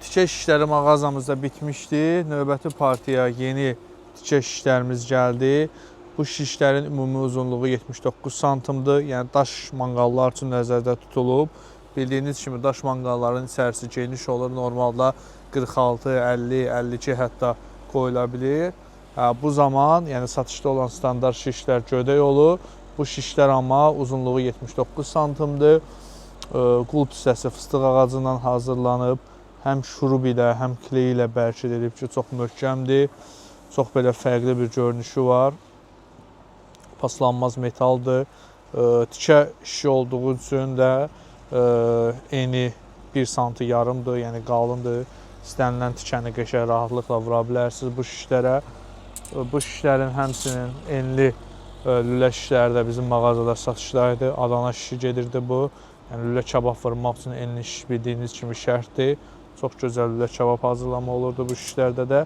tikə işləri mağazamızda bitmişdi. Növbəti partiya yeni tikə şişlərimiz gəldi. Bu şişlərin ümumi uzunluğu 79 santimdir. Yəni daş manqallar üçün nəzərdə tutulub. Bildiyiniz kimi daş manqalların içərisi geniş olur. Normalda 46, 50, 52 hətta qoyula bilir. Bu zaman, yəni satışda olan standart şişlər gödək olur. Bu şişlər amma uzunluğu 79 santimdir. Qulp hissəsi fıstıq ağacından hazırlanıb. Həm şurub ilə, həm kley ilə bərkid edib ki, çox möhkəmdir. Çox belə fərqli bir görünüşü var. Paslanmaz metaldır. Tikə işi olduğu üçün də eni 1 santi yarımdır, yəni qalındır. İstənilən tikəni qəşəng rahatlıqla vura bilərsiniz bu şişlərə. Bu şişlərin həmsinin enli lülə şişləri də bizim mağazada satışdaydı. Adana şişi gedirdi bu. Yəni lülə kabab vurmaq üçün enli şiş bildiyiniz kimi şərtdir. Çox gözəl lülə kabab hazırlama olurdu bu şişlərdə də.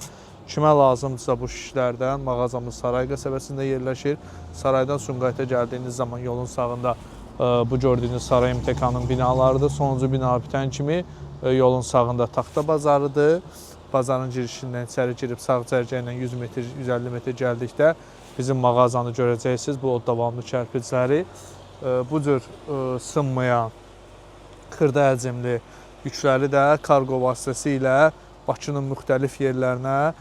Kimə lazımdırsa bu şişlərdən mağazamız Saray qəsəbəsində yerləşir. Saraydan Sumqayıta gəldiyiniz zaman yolun sağında bu gördüyünüz Saray MTK-nın binalarıdır. Sonuncu bina bitən kimi yolun sağında taxta bazarıdır. Bazarın girişindən içəri girib sağ cərgə ilə 100 metr, 150 metr gəldikdə bizim mağazanı görəcəksiniz. Bu davamlı kərpicləri. Bu cür sınmayan, xırda həcmli yükləri də kargo vasitəsilə Bakının müxtəlif yerlərinə,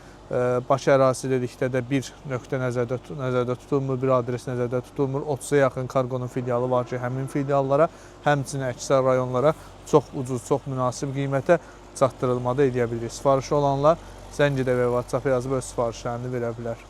Bakı ərazisi dedikdə də bir nöqtə nəzərdə tutulmur, bir adres nəzərdə tutulmur. 30-a yaxın kargonun filialı var ki, həmin filiallara, həmçinin əksər rayonlara çox ucuz, çox münasib qiymətə çatdırılmada edə bilirik. Sifarişi olanlar zəng edə və WhatsApp yazıb öz sifarişlərini verə bilər.